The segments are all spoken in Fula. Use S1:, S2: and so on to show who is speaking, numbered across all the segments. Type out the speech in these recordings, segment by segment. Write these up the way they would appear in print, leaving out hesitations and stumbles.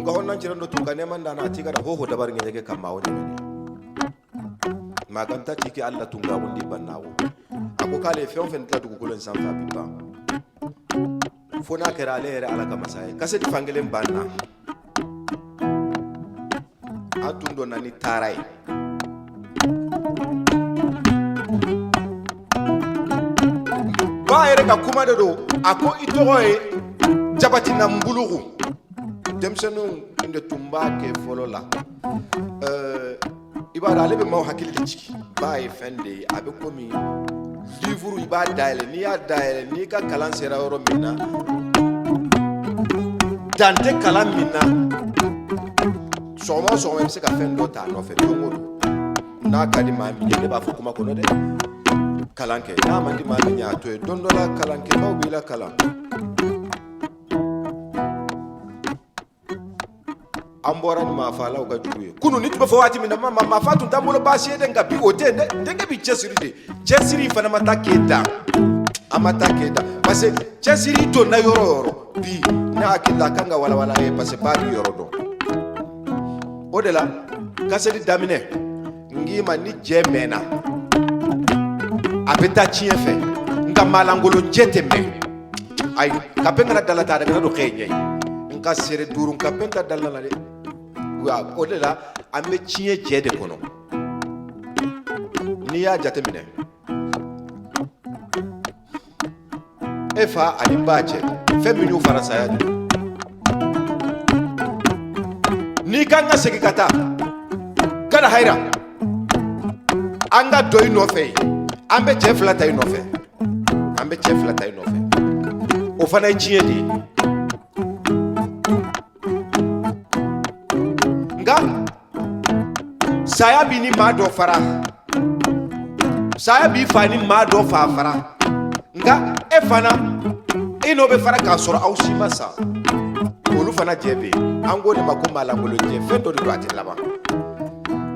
S1: nga honnan jiran do tunga neman da na tiga da hoho dabar nge ke kamma woni ne maganta tiki Allah tunga wundi bannawo ako kale fe on fen tla dugu kulen sanfa bipa fona kera le ala kama sai kase di fangelen banna atundo nani tarai ba ere ka kuma da do ako itoye jabati na mbulugu demsenu inde tumba ke folola ibada alebe maw hakili ciki ba e fende abe komi livre ibada dale ni ya dale ni ka kalan sera oro minna dante kalan minna soma se ka fendo ta no fe tongo na kadi ma mi ne ba fo kuma kono de kalanke na mandi ma mi nya to dondola kalanke ma ubila kalan ambora ni mafala uga juye kunu nitube fo wati mina mama mafatu ndamolo basi ede ngabi otende ndenge bi chesiri fana matakeda amatakeda parce chesiri to na yoro bi na akilla kanga wala e parce pas du yoro do odela kasedi damine ngima ni jemena abeta chiefe nga malangolo njete me ay kapenga na dalata daga do xeñay nga sere duru kapenga dalala de wa odela ambe chie jede kono ni ya jate mine efa ali bache feminu faransa ya ni kanga segi kata kada haira anga doy no fe ambe chefla tay no fe o fana chie di nga saya bini ma do fara saya bi fani ma do fa fara nga e fana ino be fara ka soro awsi masa olu fana jebe angole makoma la ngolo je fendo do ati laba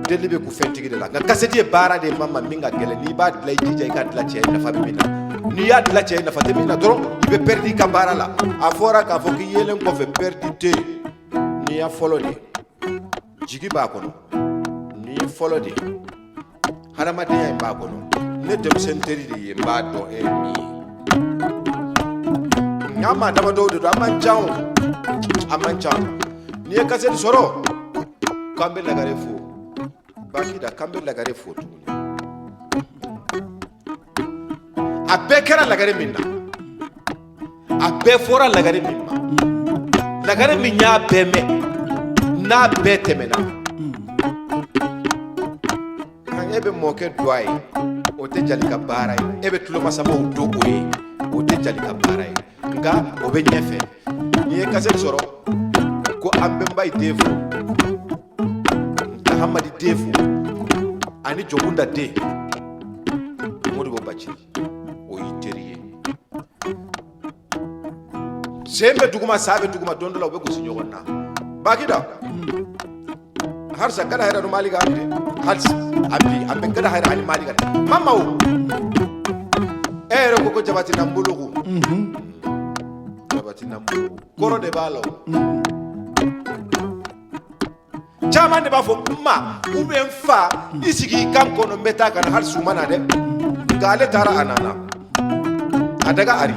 S1: delibe ku fentigi de la nga kaseti bara de mama minga gele ni ba dlay jija ka dla che na famina ni ya dla che na fatemina doro be perdi ka bara la afora ka foki yelen ko fe perdi te ni ya folodi jigi ba kono ni folodi harama de ya ba kono ne dem senteri de ba do e mi nyama dama do amanchao ni e kaseti soro kambe la gare fu bakida kambe la gare fu abe kera la gare minna abe fora la gare minna la gare minya beme na betemena ebe moke doy o te jalika baray ebe tulo masamo dogoy o te jalika baray nga o be nyefe ni kasel soro ko ambe mbay defu Muhammad defu ani jogunda de modi bo bacci o yiteriye sembe duguma sabe duguma dondola be ko sinyo wonna bakida har sa kada hayra mali ga ande hals ambe kada hayra ali mali ga mamma o ero ko jabati nambulugu jabati nambulugu koro de balo chama ne bafo ma ube mfa isigi kam kono meta kan har sumana de gale tara anana adaga ari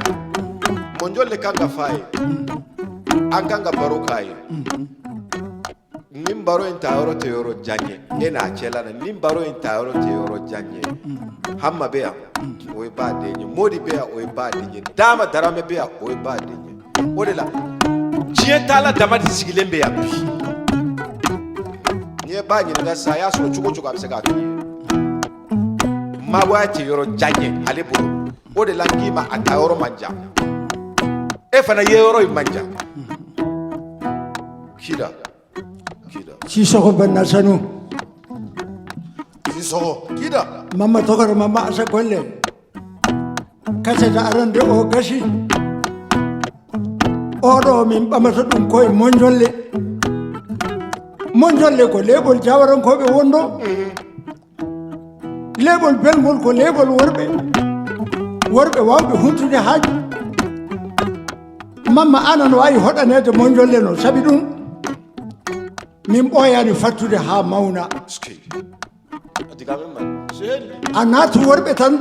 S1: monjolle kanga faye ankanga barokai nimbaro entaro te yoro janye ena chelana nimbaro entaro te yoro janye hamma beya oy ba denye modi beya oy ba denye dama darame beya oy ba denye odela jietala dama disigilembe ya bi nye ba nyi nga saya so chuko abisega ki mabwa te yoro janye alebo odela ngima atayoro manja e fana yoro manja kida
S2: Sissoko benasanu
S1: Sissoko KIDA
S2: mama tokar mama asa kolle kaseta arande o gashi odo min bamata dum koy monjolle ko lebol jawaran ko be wondo lebol belmol ko lebol worbe wawbe huntude haaji mama anan wayi hodanede monjolle no sabi dum min ɓooyaani fattude haa mawna a naatu worɓe tan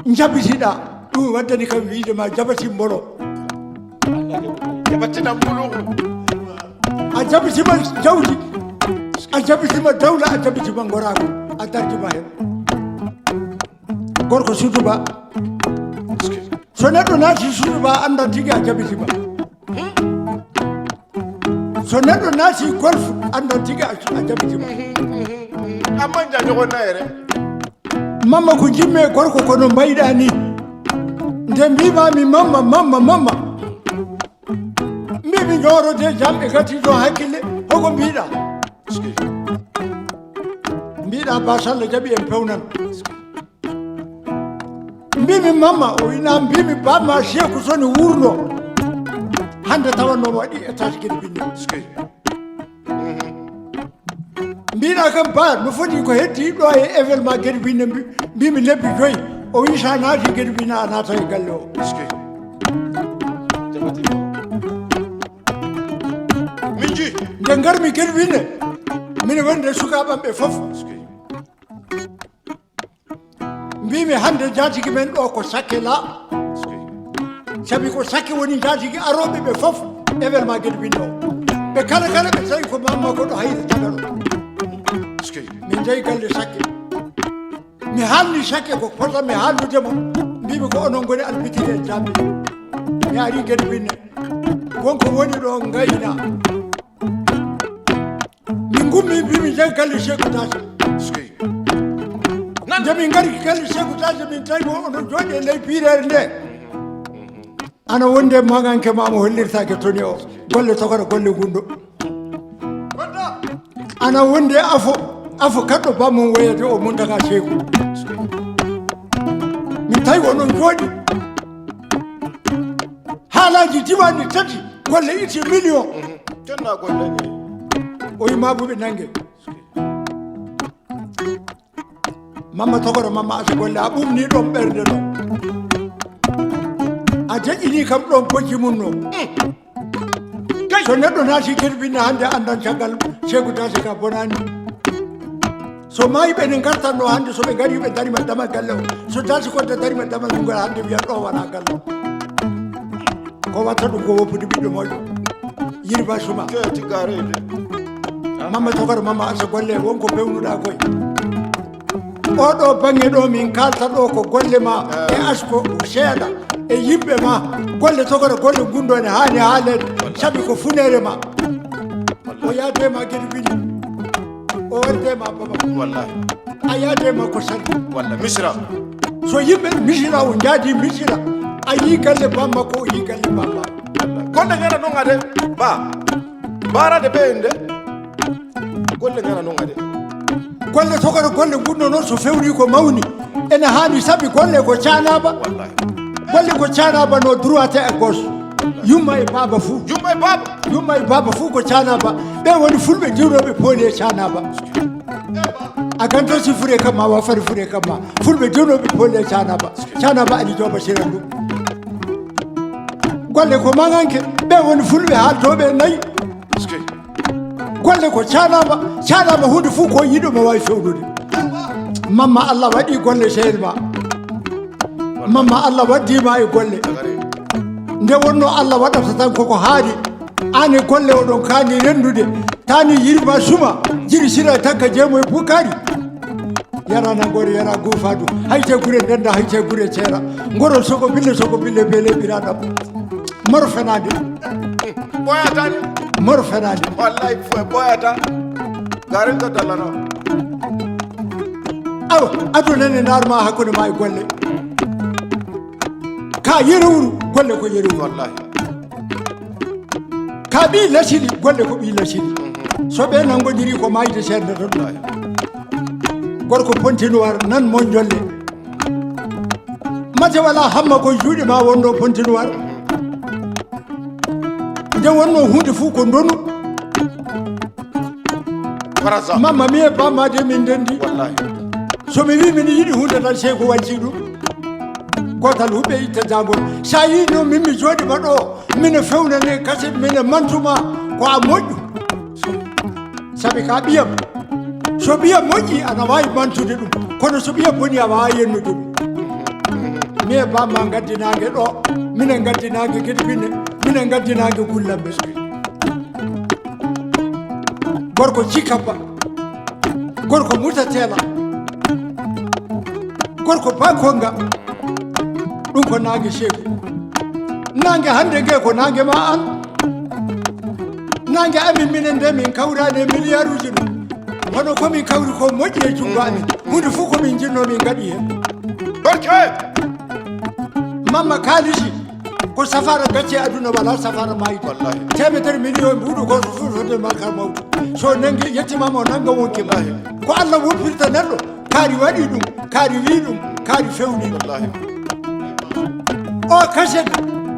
S2: jabitiɗa ɗum waddani kam wiide ma jabati mbolo a jabitima jawdi a jabitima dawla a jabitima ngorako a dardima hen gorko suduba so neɗɗo naati suduba andan tigi a jabitima so neɗɗo naati golf andan tigi a jabitima
S1: amanja jogonayere
S2: mamma ko jimme gorko kono mbayɗa ni nde mbimami mamma mbimi ñorode jamɓe gati ɗo hakkille hoko mbiɗa mbiɗa basallah jaaɓi en pewnan mbimi mamma o wina mbimi bamma Sékou soni wurno hande tawannoma waɗi étage gueɗe binne mbiɗa kam ba no foti ko heddi ɗo e événement gueɗe binne mbimi lebbi 5 o wi sa naati gueɗe binne a naata e galle o nde garmi gueɗe binne mine wonde sukaɓamɓe fof mbimi hande jatigi men ɗo ko sakke la sabi ko sakke woni jatigi aroɓe ɓe fof événement gueɗe binne o ɓe kala ɓe tawi ko mamma goɗɗo hayre tagaɗo min jeeyi galle sakke mi haalni sakke ko potanmi haaldudemo mbimi ko onon goni albitiri e jamɓe mi ari gueɗe binne wonko woni ɗo gayna min gummi mbimi jeeyi galle Sékou tasa nde min gari galle Sékou tasa min tawi onon jooɗi e ley piirere nde ana wonde maganke mamo hollirtake toni o golle tokora golle gunɗo ana wonde afo kaɗɗo bammum woyede o Muntaga Sékou min tawi onon jooɗi haalaji diwani tati golle itti million o wi mabuɓe nangue mamma togoro mamma asa golle a ɓumni ɗon ɓerde ɗo a deƴƴini kam ɗon bojji mum no so neɗɗo naati gueɗe binne hande andan caggal Sékou tasa ka bonani so mayiɓe ne gartanno hande soɓe gari ɓe darima damal galle o so tasi kodde darima damal mum hande wiyan ɗo wona galle o ko watta ɗum ko woppude ɓiɗɗo moƴƴo yirba suma mamma togoro mamma asa golle wonko pewnuɗa koye oɗo banggue ɗo min kalta ɗo ko golle ma e asko seeɗa e yimɓe ma golle togoro golle gunɗo ne hani haalede saabi ko funere ma o yaadema gueɗe binne o wardema baba
S1: wallahi
S2: a yaadema ko sali
S1: wallahi misra
S2: so yimɓe misira o jaadi misira a yi galle bamma ko o yi galle bamma
S1: golle ngana noon ade barade ɓe en de golle ngana noon ade
S2: golle togoro golle gunɗo noon so fewri ko mawni ene hani saabi golle ko canaba golle ko canaba no droite e gauche yumma e baba fou yumma e baba fou ko canaba ɓe woni fulɓe diwnoɓe pooli e canaba a ganto si fure kam ma wa fari fure kam ma fulɓe diwnoɓe pooli e canaba ali joba siran ɗum golle ko maganke ɓe woni fulɓe haaltoɓe nayyi golle ko canaba hunde fuu ko yiɗoma wawi fewnude mamma Allah waɗi golle sehel ma mamma Allah waddima e golle nde wonno Allah waɗata tan koko haari ane golle oɗon kaani rendude tani yirma suma jiri sira takka jeemoye bukari yarana ngore yara gufadu hayte gure denda hayte gure ceera ngoro soko bille bele biraɗam maro fenade
S1: boyatade
S2: maro fenade
S1: wallahi boyata garen to dallano
S2: awa adunane narma hakkude ma e golle ka yerewru golle ko yerewru
S1: wallahi
S2: ka ɓi lasili golle ko ɓi lasili so ɓe nangodiri ko mayde seerde tan gorko pontinoir nan mon jolle mate wala hamma ko juuɗe ma wonno pontinoir nde wonno hunde fuu ko ndonu mamma mi e bammade min ndendi somi wi min yiɗi hunde tan Sékou wanci ɗum gotal huɓe itta jangol sa yi no min mi jooɗima ɗo mine fewnane kaset mine mantuma ko a moƴƴu sabi ka ɓiyam so ɓiyam moƴƴi ana wawi mantude ɗum kono so ɓiyam boni a wawa yennude ɗum mi e bamma gaddinage ɗo minen gaddinage gueɗe ɓinne minen gaddinage gullamɓe gorko cikabba gorko mutatela gorko bakonga ɗum ko nangue Sékou nangue hande gue ko nangue ma an nangue amin minen nde min kawrani e milliard uji ɗum hono komin kawri ko moƴƴi e junggo amin hunde fof komin jinno min gaɗi hen
S1: barke
S2: mamma kalisi ko safara gacce aduna wala safara mayde temedere million mbuɗo goto fotode makar mawdo so nangue yettimama o nanga wonke ma ko Allah woppirta neɗɗo kaari waɗi ɗum kaari wi ɗum kaari fewni o kaset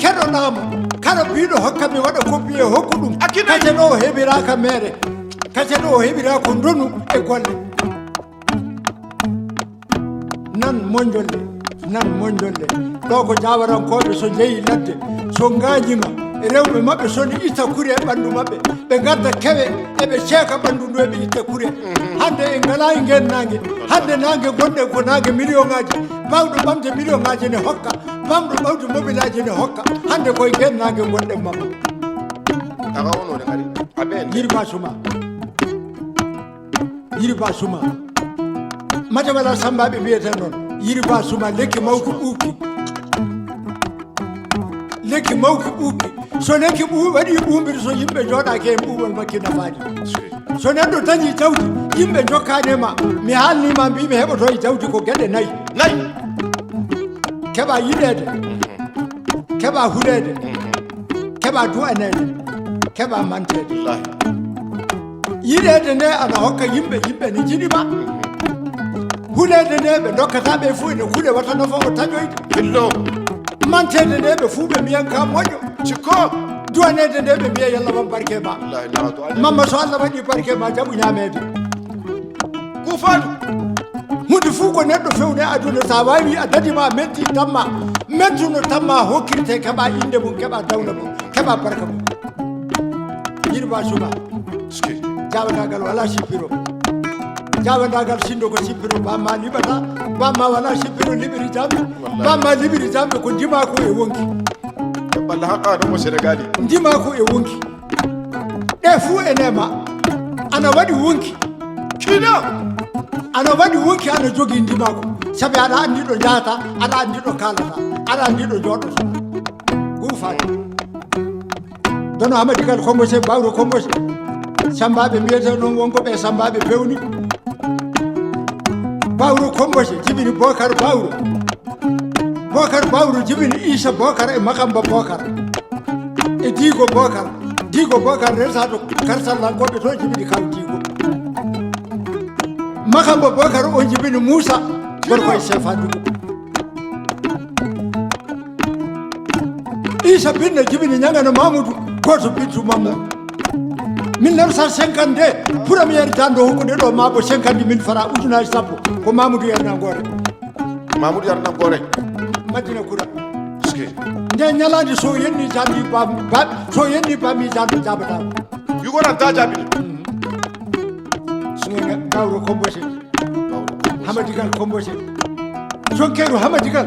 S2: keɗoɗamo kala biɗo hokkami waɗa koppiye hokku ɗum kaset o heɓiraka mere kaset o heɓira ko ndonu e golle nan moƴƴolle ɗo ko jawarankoɓe so jeeyi ladde so gañima rewɓe mabɓe soni itta kuure e ɓandu mabɓe ɓe gadda kewe eɓe ceeka ɓandu ndu eɓe itta kuure hande en ngala e gen nangue hande nangue gonɗe ko nangue million ngaji bawɗo ɓamde million ngaji ne hokka bamɗo ɓawde mobile aji ne hokka hande koye gen nangue gonɗe mamma
S1: aga wonode kadi aɓen
S2: yiriba suma mata wala sambaɓe mbiyeten noon yiriba suma lekki mawki ɓuuki so lekki waɗi ɓuuɓiri so yimɓe jooɗaki hen ɓuuɓol makki nafaani so neɗɗo dañi jawdi yimɓe jokkanema mi haalnima mbimi heɓoto e jawdi ko gueɗe nayyi keɓa yiɗede keɓa huɗede keɓa du'anede keɓa mantede yiɗede nde ana hokka yimɓe ne jiɗima huɗede nde ɓe dokkata ɓe fuu ene huuɗe wata nafa o taƴoyde
S1: fillo
S2: mantede nde ɓe fuu ɓe mbiyan ka moƴƴo
S1: cikko
S2: duwanede nde ɓe mbiya yallah wan barke ma mamma so Allah waɗi barke ma jaɓu ñamede
S1: kufanu
S2: hunde fuu ko neɗɗo fewne aduna sa wawi a dadima metti tamma mettuno tamma hokkirte keɓa inde mum keɓa dawla mum keɓa barka mum yirba suma jawandagal wala sippiro jawandagal sindo ko sippiro bamma liɓata bamma wala sippiro liɓiri jamɓe bamma liɓiri jamɓe ko ndima ko e wonki
S1: balla haqqano mo sénégali
S2: ndima ko e wonki ɗe fuu enema ana waɗi wonki
S1: KIDA
S2: ana waɗi wonki ana jogui ndimako saabi aɗa andi ɗo jahata aɗa andi ɗo kalata aɗa andi ɗo joɗoto gufani dono hamadigal kombose bawro kombose sambaɓe mbiyete noon wonko ɓe sambaɓe pewni bawro kombose jibini bocar bawro jibini Issa bocar e makamba bocar e digo bocar resa to karsallankoɓe to jibini kaw digo makamba bocar o jibini Moussa gorko e chef adugo Issa binne jibini ñagana Mamoudou goto bintu Mamadou 1952 premiére dando hokkude ɗo mabo 50 000 francs ujunaji sappo ko Mamoudou Yarnangore Madina Koura nde ñalade so yenni jandi bami jando jabatama
S1: yugona da jaɓini
S2: gawro kombose hamadigal kombose jonkeru hamadigal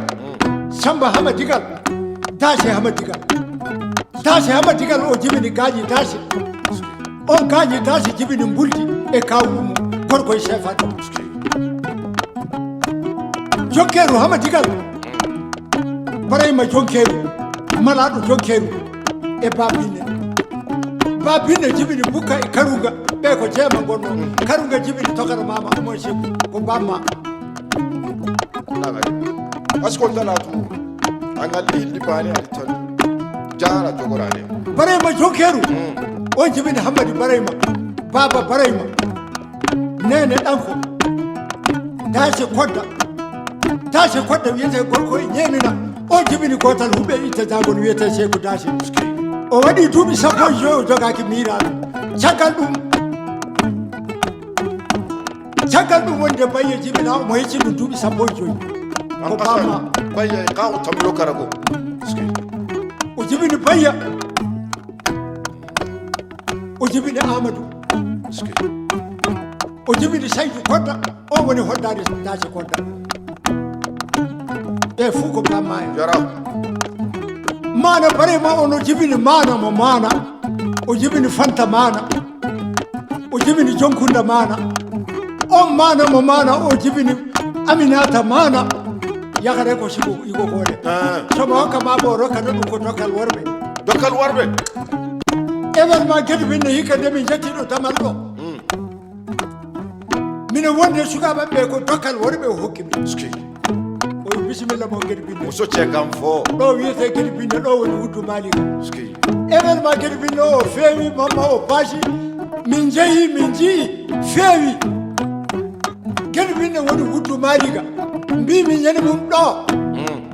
S2: samba hamadigal dase hamadigal o jibini gaji dase on gaji dase jibini mbuldi e kawumo gorko e chef ado jonkeru hamadigal barayma jonkeru malaɗo jonkeru e babine jibini bukka e karuga ɓe ko jeema gonno karuga jibini tokara mama omon Sékou ko bamma
S1: askol dalatu angalli libani ali tan jara jogorane
S2: barayma jonkeru on jibini Hamadi barayma baba barayma nene ɗanko dase kodda wiyete gorko e ñemina on jibini gotal huɓe itta jagol wiyete Sékou dase o waɗi duuɓi sappo e joyi o jogaki miraɗo caggal ɗum wonde bayye jibina omo hecci ɗum duuɓi sappo e joyi ko bamma
S1: bayya ka o tamlo karago
S2: o jibini bayya o jibini Amadou o jibini saytu kodda o woni hoddade dace kodda e fuu ko bamma en
S1: yara
S2: mana barema ono jibini mana mo mana o jibini fanta mana o jibini jonkunda mana on mana mo mana o jibini aminata mana yakare ko sigo igo kole somo hokka ma bo rokata ɗum ko dokkal worɓe événement gueɗe min no hikka nde min jettiɗo damal ɗo mine wonde sukaɓe ɓe ko dokkal worɓe o hokki min o bisimilla mo gueɗe binne
S1: muso cegam fo
S2: ɗo wiyete gueɗe binne ɗo woni wuddu malika événement gueɗe binne o feewi mamma o baasi min jeeyi min jii feewi gueɗe binne woni wuddu malika mbimi ñande mum ɗo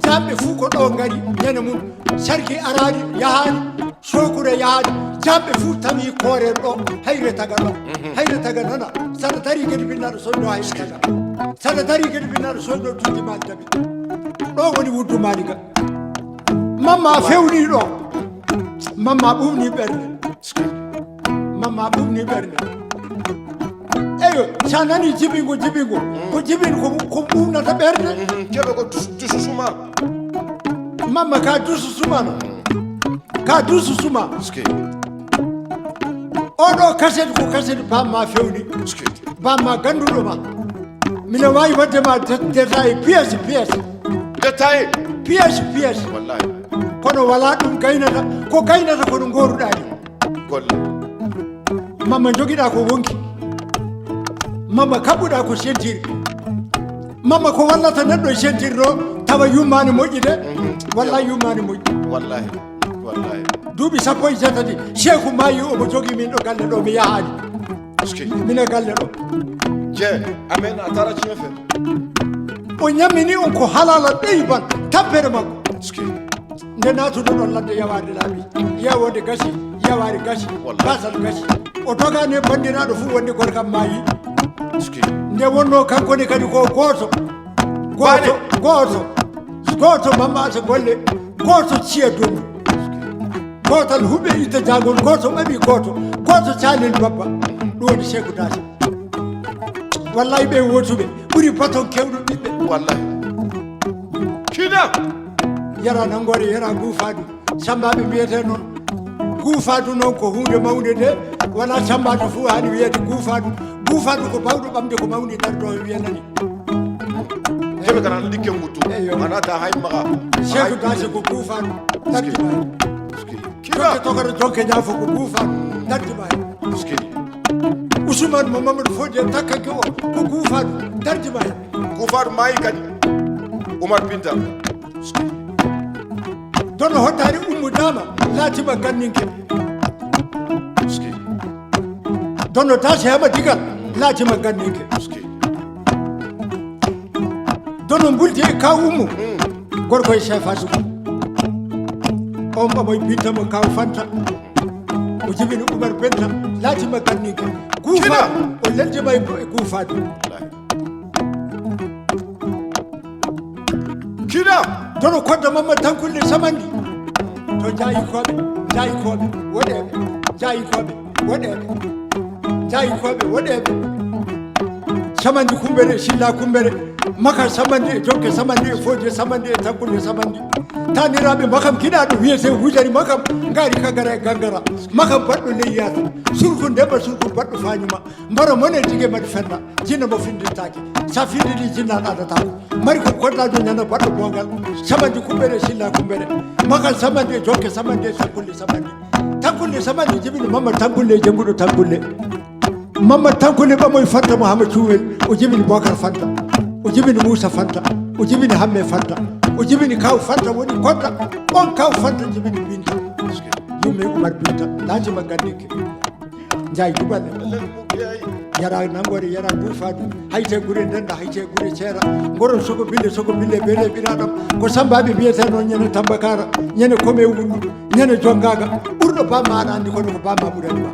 S2: jamɓe fuu ko ɗo ngari ñande mum sarki arani yahani sokure yahani jamɓe fuu tawi kooren ɗo hayre taga ɗo hayre taga nana saɗa dari gueɗe binnaɗo soyno hayre taga saɗa dari gueɗe binnaɗo soyno duuɗi mali tabi ɗo woni wuddu malika mamma fewni ɗo mamma ɓumni ɓernde mamma ɓumni ɓernde eyo sa nani jibingo ko jibin ko ɓumnata ɓernde
S1: keɓe ko dusu suma
S2: mamma ka dusu sumano ka dusu suma oɗo kaset ko kaset bamma fewni bamma ganduɗoma mine wawi waddema détail pièce
S1: wallahi
S2: kono wala ɗum gaynata ko gaynata kono goruɗani
S1: golle
S2: mamma joguiɗa ko wonki mamma kaɓɓuɗa ko sentiri mamma ko wallata neɗɗo sentiri ɗo tawa yummani moƴƴi de walla yummani moƴƴi
S1: wallahi
S2: duuɓi 17 Sékou mayi omo jogui min ɗo galle ɗo mi yahani mine galle ɗo
S1: je amen a tara cien fe
S2: o ñammini on ko halala ɓeyi ban tampere makko nde natuɗo ɗon ladde yawade laaɓi yewode gasi yawari gasi basal gasi o dogani e bandiraɗo fuu wonde gol kam mayi nde wonno kankone kadi ko goto mamma asa golle goto ciya dondu gotal huɓe itta jagol goto ɓaɓi goto calel babba ɗum woni Sékou dase wallahi ɓe wotuɓe ɓuuri baton kewɗo ɓiɓɓe
S1: wallahi kida
S2: yara nangore yara guufadu sambaɓe mbiyete noon guufadu noon ko hunde mawde de wona sambatu fuu hani wiyede guufadu ko bawɗo ɓamde ko mawni dardo e wiyanani
S1: keɓe kana likke nguttu anata hay maga
S2: Sékou dase ko guufadu dartima jonke tokata jonke ñaafo ko guufadu dartima hen Ousmane mo Mamadou Fodé takkanke o ko guufadu dartima hen
S1: guufadu mayi kadi Oumar Binta
S2: dono hoddari ummudama laatima ganninke dono dase heɓa digal laatima ganninke dono mbulti e kaw ummu gorko e chef asuko on ɓamoye bintamo kaw fanta o jibini Oumar Benta laatima ganninke guufadu o leltima e guufadu
S1: kida
S2: dono kodda mamma tankulle samandi to jayikoɓe woɗeɓe samandi kumbere silla kumbere maka samandi e jonke samandi e Fodé samandi e tankulle samandi taniraɓe makam kiɗaɗo wiyete hujari makam gaari kagara e gangara makam baɗɗo leyyata surku ndemba surku baɗɗo fañuma mbara mone tigui mbaɗi fenna jinna mo findirtake sa findiri jinnaɗa adatako mari ko koddajo ñana baɗɗo bongal samandi kumbere silla kumbere makal samandi e jonke samandi e tankulle samandi jibini mamma tankulle e jangguɗo tankulle mamma tankulle ɓamoye fanta Mouhamed Cuwel o jibini Bocar Fanta o jibini Moussa Fanta o jibini Hamme Fanta o jibini kaw Fanta woni kodda on kaw Fanta jibini Binta yummi Oumar Binta laatima gandinke jayi duɓalle yara nangore yara guufadu hayte gure ndenda hayte gure ceera goron soko bille bele ɓiraɗam ko sambaɓe mbiyete noon ñande Tambakara ñande Kome Wundu ñande Jongaga ɓurɗo bamma aɗa andi kono ko bamma ɓuranima